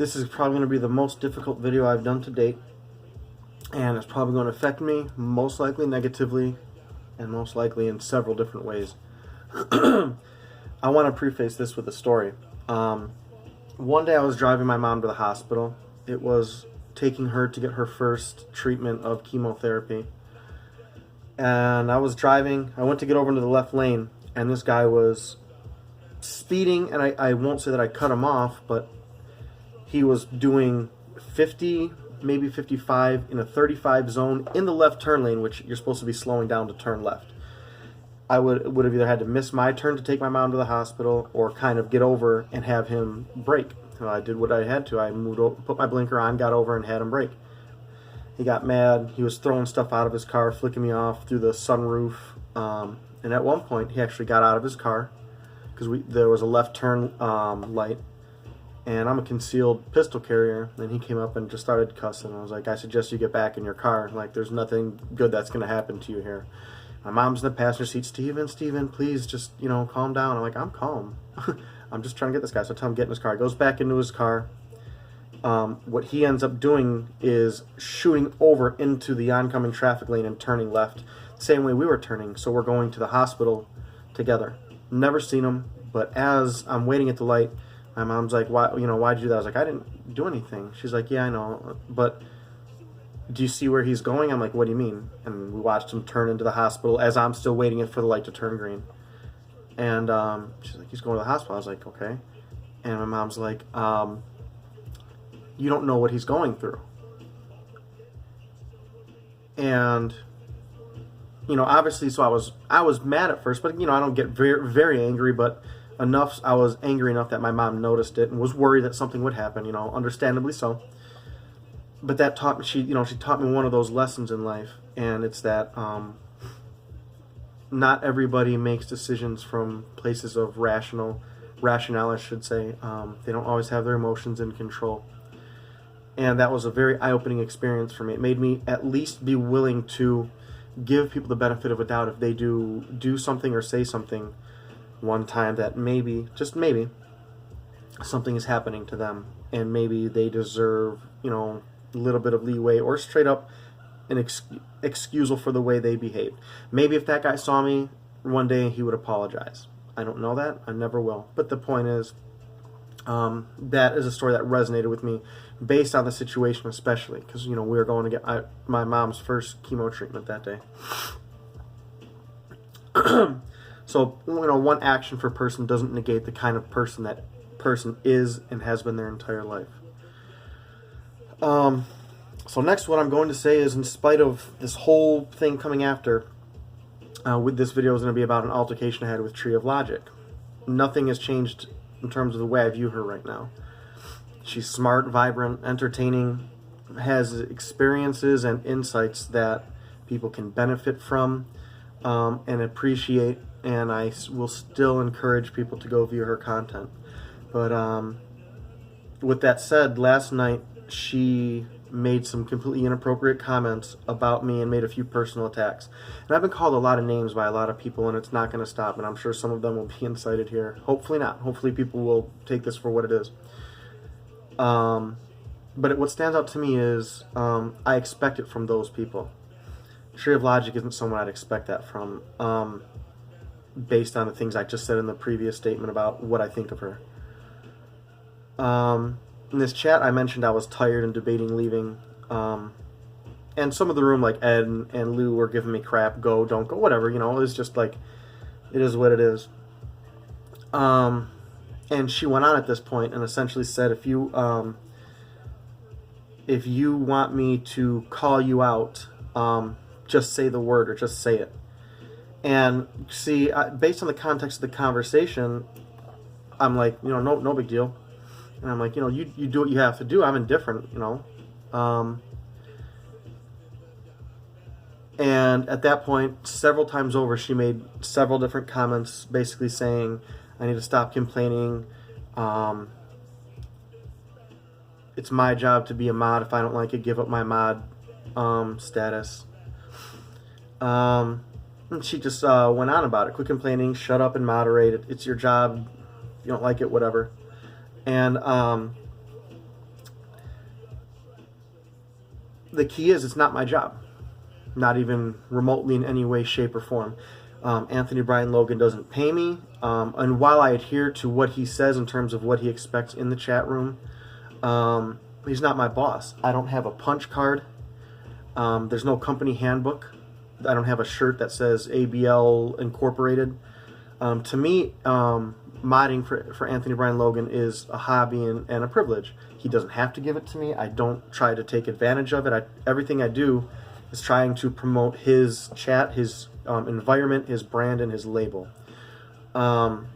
This is probably going to be the most difficult video I've done to date, and it's probably going to affect me, most likely negatively, and most likely in several different ways. I want to preface this with a story. One day I was driving my mom to the hospital. It was taking her to get her first treatment of chemotherapy. And I was driving. I went to get over into the left lane, and this guy was speeding, and I won't say that I cut him off, but he was doing 50, maybe 55 in a 35 zone in the left turn lane, which you're supposed to be slowing down to turn left. I would have either had to miss my turn to take my mom to the hospital or kind of get over and have him brake. So I did what I had to. I moved over, put my blinker on, got over, and had him brake. He got mad. He was throwing stuff out of his car, flicking me off through the sunroof. And at one point, he actually got out of his car because there was a left turn light. And I'm a concealed pistol carrier. And he came up and just started cussing. I was like, I suggest you get back in your car. Like, there's nothing good that's going to happen to you here. My mom's in the passenger seat. Steven, please just, calm down. I'm like, I'm calm. I'm just trying to get this guy. So I tell him, get in his car. He goes back into his car. What he ends up doing is shooting over into the oncoming traffic lane and turning left, the same way we were turning. So we're going to the hospital together. Never seen him, but as I'm waiting at the light, my mom's like, why'd you do that? I was like, I didn't do anything. She's like, yeah, I know, but do you see where he's going? I'm like, what do you mean? And we watched him turn into the hospital as I'm still waiting for the light to turn green. And she's like, he's going to the hospital. I was like, okay. And my mom's like, you don't know what he's going through. And obviously, so I was mad at first, but I don't get very, very angry, but I was angry enough that my mom noticed it and was worried that something would happen, understandably so. But that taught me, she taught me one of those lessons in life, and it's that not everybody makes decisions from places of rationale, I should say. They don't always have their emotions in control. And that was a very eye-opening experience for me. It made me at least be willing to give people the benefit of a doubt if they do something or say something one time that maybe, just maybe, something is happening to them, and maybe they deserve, a little bit of leeway or straight up an excusal for the way they behaved. Maybe if that guy saw me one day, he would apologize. I don't know that. I never will. But the point is, that is a story that resonated with me based on the situation, especially because, we were going to get my mom's first chemo treatment that day. So, one action for a person doesn't negate the kind of person that person is and has been their entire life. So next, what I'm going to say is, in spite of this whole thing coming after, with this video is going to be about an altercation I had with Tree of Logic. Nothing has changed in terms of the way I view her right now. She's smart, vibrant, entertaining, has experiences and insights that people can benefit from and appreciate, and I will still encourage people to go view her content. But with that said, last night she made some completely inappropriate comments about me and made a few personal attacks. And I've been called a lot of names by a lot of people, and it's not going to stop, and I'm sure some of them will be incited here. Hopefully not. Hopefully people will take this for what it is. But what stands out to me is I expect it from those people. Tree of Logic isn't someone I'd expect that from, based on the things I just said in the previous statement about what I think of her. In this chat, I mentioned I was tired and debating leaving, and some of the room, like Ed and Lou, were giving me crap, go, don't go, whatever, it was just like, it is what it is. And she went on at this point and essentially said, if you want me to call you out, just say the word or just say it. And see, based on the context of the conversation, I'm like, no big deal. And I'm like, you do what you have to do. I'm indifferent, And at that point, several times over, she made several different comments basically saying, I need to stop complaining. It's my job to be a mod. If I don't like it, give up my mod status. And she just went on about it. Quit complaining. Shut up and moderate. It's your job. If you don't like it, whatever. And the key is it's not my job. Not even remotely in any way, shape, or form. Anthony Brian Logan doesn't pay me. And while I adhere to what he says in terms of what he expects in the chat room, he's not my boss. I don't have a punch card. There's no company handbook. I don't have a shirt that says ABL Incorporated. To me, modding for Anthony Brian Logan is a hobby and a privilege. He doesn't have to give it to me. I don't try to take advantage of it. Everything I do is trying to promote his chat, his environment, his brand, and his label. And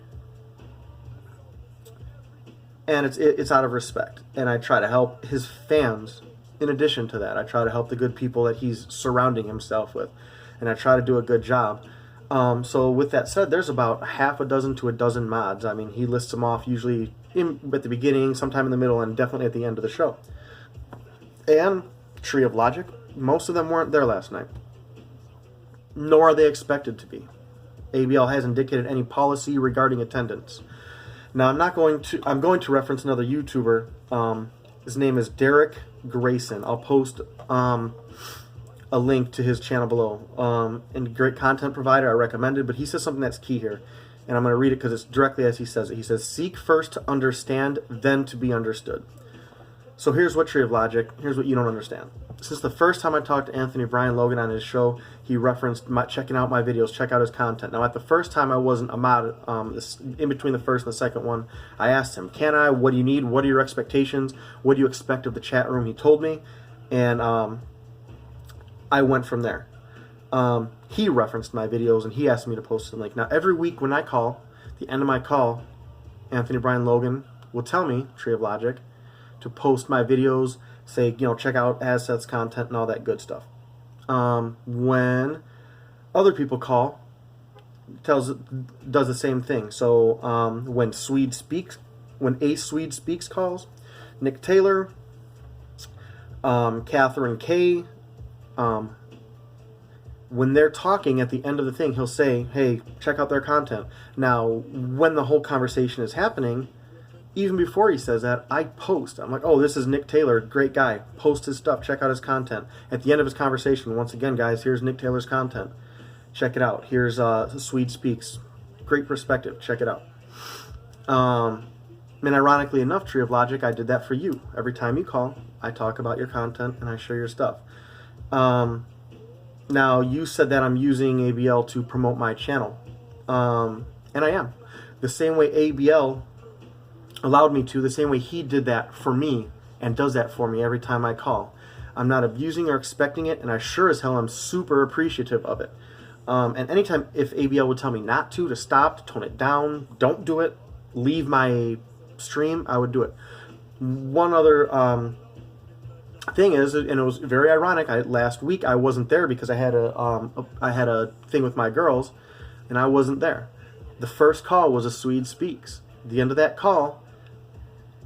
it's out of respect. And I try to help his fans. In addition to that, I try to help the good people that he's surrounding himself with. And I try to do a good job. So with that said, there's about half a dozen to a dozen mods. I mean, he lists them off usually at the beginning, sometime in the middle, and definitely at the end of the show. And Tree of Logic, most of them weren't there last night. Nor are they expected to be. ABL hasn't dictated any policy regarding attendance. Now, I'm going to reference another YouTuber. His name is Derek Grayson. I'll post a link to his channel below. And great content provider, I recommend it. But he says something that's key here. And I'm going to read it because it's directly as he says it. He says, seek first to understand, then to be understood. So here's what Tree of Logic, here's what you don't understand. Since the first time I talked to Anthony Brian Logan on his show, he referenced checking out my videos, check out his content. Now, at the first time, I wasn't a mod. In between the first and the second one, I asked him, can I? What do you need? What are your expectations? What do you expect of the chat room? He told me, and I went from there. He referenced my videos, and he asked me to post a link. Now, every week when I call, the end of my call, Anthony Brian Logan will tell me, Tree of Logic, to post my videos, say, check out assets, content, and all that good stuff. When other people call, does the same thing. So when Ace Swede Speaks calls, Nick Taylor, Catherine K, when they're talking at the end of the thing, he'll say, hey, check out their content. Now, when the whole conversation is happening, even before he says that, I post. I'm like, oh, this is Nick Taylor, great guy. Post his stuff, check out his content. At the end of his conversation, once again, guys, here's Nick Taylor's content. Check it out. Here's Swede Speaks. Great perspective. Check it out. And ironically enough, Tree of Logic, I did that for you. Every time you call, I talk about your content and I share your stuff. Now, you said that I'm using ABL to promote my channel. And I am. The same way ABL allowed me to, the same way he did that for me and does that for me every time I call. I'm not abusing or expecting it, and I sure as hell am super appreciative of it. And anytime if ABL would tell me not to stop, to tone it down, don't do it, leave my stream, I would do it. One other thing is, and it was very ironic, last week I wasn't there because I had a thing with my girls, and I wasn't there. The first call was a Swede Speaks. At the end of that call,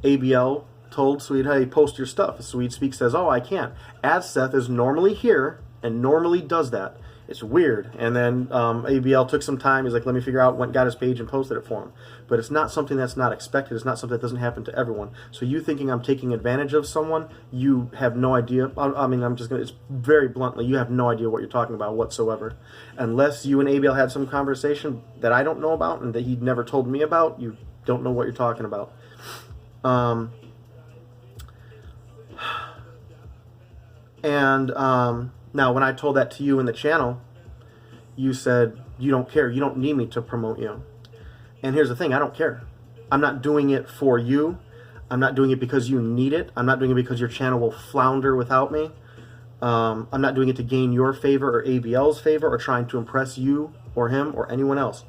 ABL told Swede, hey, post your stuff. Swede Speaks says, oh, I can't. As Seth is normally here and normally does that. It's weird. And then ABL took some time. He's like, let me figure out, got his page and posted it for him. But it's not something that's not expected. It's not something that doesn't happen to everyone. So you thinking I'm taking advantage of someone, you have no idea. I mean, it's very bluntly, you have no idea what you're talking about whatsoever. Unless you and ABL had some conversation that I don't know about and that he'd never told me about, you don't know what you're talking about. Now when I told that to you in the channel, you said you don't care, you don't need me to promote you. And here's the thing, I don't care. I'm not doing it for you. I'm not doing it because you need it. I'm not doing it because your channel will flounder without me. I'm not doing it to gain your favor or ABL's favor or trying to impress you or him or anyone else.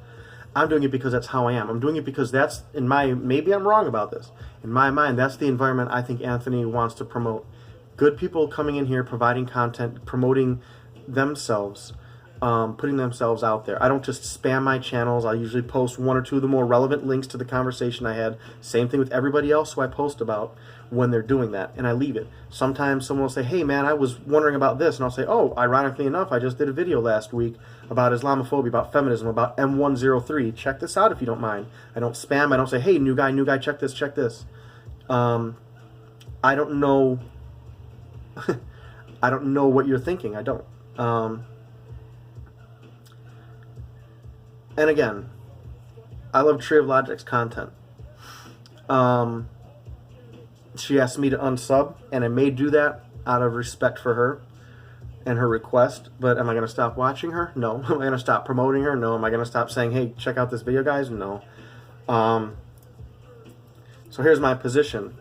I'm doing it because that's how I am. I'm doing it because that's, maybe I'm wrong about this. In my mind, that's the environment I think Anthony wants to promote. Good people coming in here, providing content, promoting themselves, putting themselves out there. I don't just spam my channels. I usually post one or two of the more relevant links to the conversation I had. Same thing with everybody else who I post about when they're doing that, and I leave it. Sometimes someone will say, hey man, I was wondering about this, and I'll say, oh, ironically enough, I just did a video last week about Islamophobia, about feminism, about M103. Check this out if you don't mind. I don't spam. I don't say, hey, new guy, check this, check this. I don't know. I don't know what you're thinking. I don't. And again, I love Tree of Logic's content. She asked me to unsub, and I may do that out of respect for her and her request. But am I going to stop watching her? No. Am I going to stop promoting her? No. Am I going to stop saying, hey, check out this video, guys? No. So here's my position.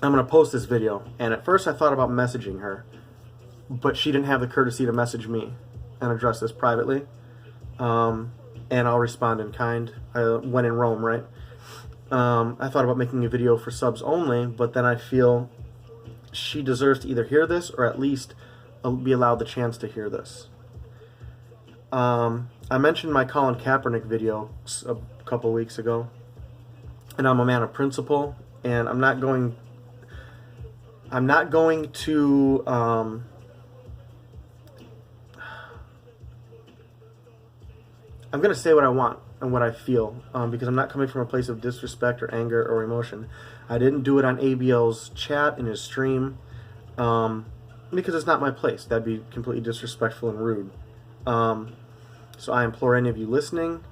I'm going to post this video, and at first I thought about messaging her, but she didn't have the courtesy to message me and address this privately. And I'll respond in kind. When in Rome, right? I thought about making a video for subs only, but then I feel she deserves to either hear this or at least be allowed the chance to hear this. I mentioned my Colin Kaepernick video a couple weeks ago, and I'm a man of principle, and I'm not going to I'm going to say what I want and what I feel, because I'm not coming from a place of disrespect or anger or emotion. I didn't do it on ABL's chat in his stream, because it's not my place. That'd be completely disrespectful and rude. So I implore any of you listening,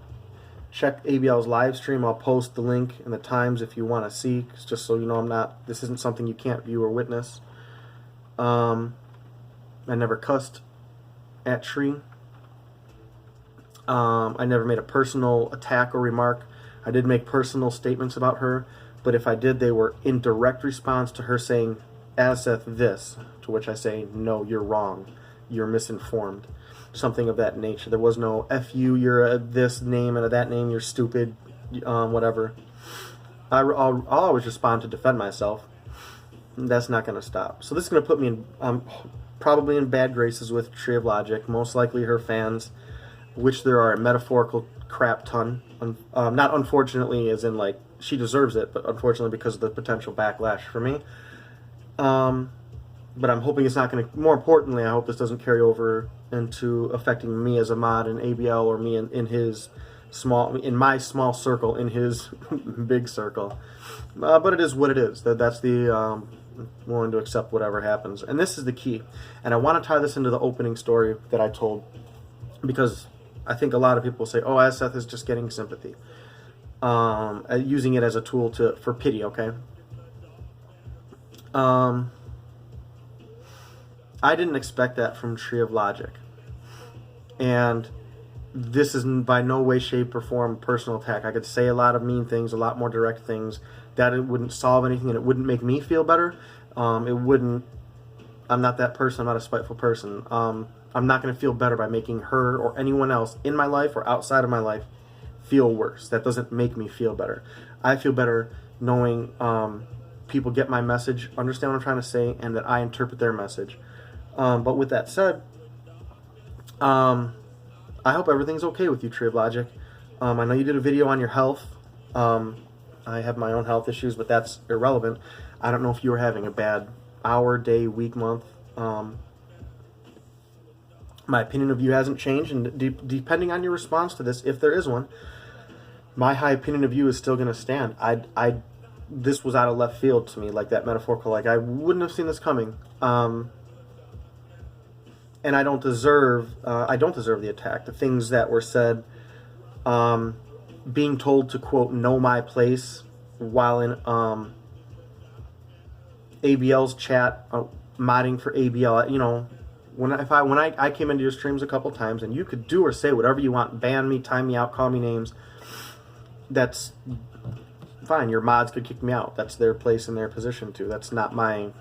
check ABL's live stream. I'll post the link and the times if you want to see, just so you know this isn't something you can't view or witness. I never cussed at Tree. I never made a personal attack or remark. I did make personal statements about her, but if I did, they were in direct response to her saying, Aseth this, to which I say, no, you're wrong. You're misinformed. Something of that nature. There was no, F you, you're this name, and that name, you're stupid, whatever. I'll always respond to defend myself. That's not going to stop. So this is going to put me in, probably in bad graces with Tree of Logic, most likely her fans, which there are a metaphorical crap ton. Not unfortunately as in like she deserves it, but unfortunately because of the potential backlash for me. But I'm hoping it's not going to, more importantly, I hope this doesn't carry over into affecting me as a mod in ABL or me in my small circle, in his big circle. But it is what it is. That's the, willing to accept whatever happens. And this is the key. And I want to tie this into the opening story that I told, because I think a lot of people say, oh, Aseth is just getting sympathy. Using it as a tool for pity, okay? I didn't expect that from Tree of Logic. And this is by no way, shape, or form a personal attack. I could say a lot of mean things, a lot more direct things, that it wouldn't solve anything and it wouldn't make me feel better. I'm not that person. I'm not a spiteful person. I'm not going to feel better by making her or anyone else in my life or outside of my life feel worse. That doesn't make me feel better. I feel better knowing people get my message, understand what I'm trying to say, and that I interpret their message. But with that said, I hope everything's okay with you, Tree of Logic. I know you did a video on your health. I have my own health issues, but that's irrelevant. I don't know if you were having a bad hour, day, week, month. My opinion of you hasn't changed, and depending on your response to this, if there is one, my high opinion of you is still going to stand. This was out of left field to me, like that metaphorical, like I wouldn't have seen this coming. And I don't deserve the attack. The things that were said, being told to quote know my place while in ABL's chat, modding for ABL. You know, when I came into your streams a couple times, and you could do or say whatever you want, ban me, time me out, call me names. That's fine. Your mods could kick me out. That's their place and their position too. That's not my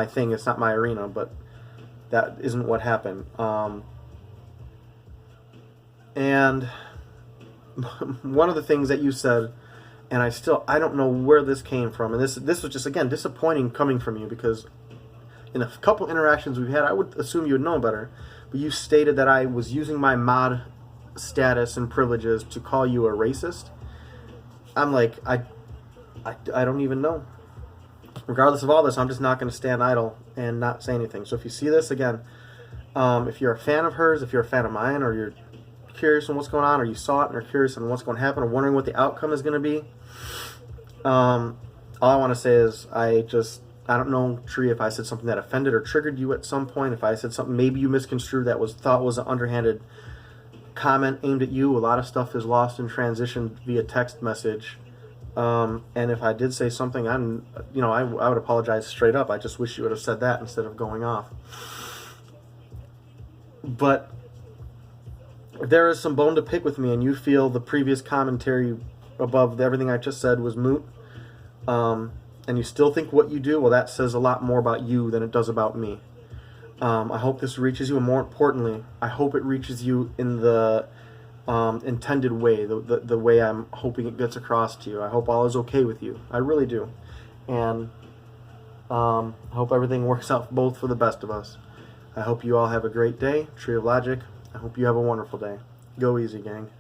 thing. It's not my arena, but that isn't what happened. And one of the things that you said, and I don't know where this came from, and this was just, again, disappointing coming from you, because in a couple interactions we've had, I would assume you would know better, but you stated that I was using my mod status and privileges to call you a racist. I'm like, I don't even know. Regardless of all this, I'm just not going to stand idle and not say anything. So if you see this, again, if you're a fan of hers, if you're a fan of mine, or you're curious on what's going on, or you saw it and are curious on what's going to happen, or wondering what the outcome is going to be, all I want to say is I don't know, Tree, if I said something that offended or triggered you at some point. If I said something maybe you misconstrued that thought was an underhanded comment aimed at you. A lot of stuff is lost in transition via text message. And if I did say something, I would apologize straight up. I just wish you would have said that instead of going off. But if there is some bone to pick with me and you feel the previous commentary above everything I just said was moot, and you still think what you do, well, that says a lot more about you than it does about me. I hope this reaches you, and more importantly, I hope it reaches you in the intended way, the way I'm hoping it gets across to you. I hope all is okay with you. I really do. And I hope everything works out both for the best of us. I hope you all have a great day. Tree of Logic, I hope you have a wonderful day. Go easy, gang.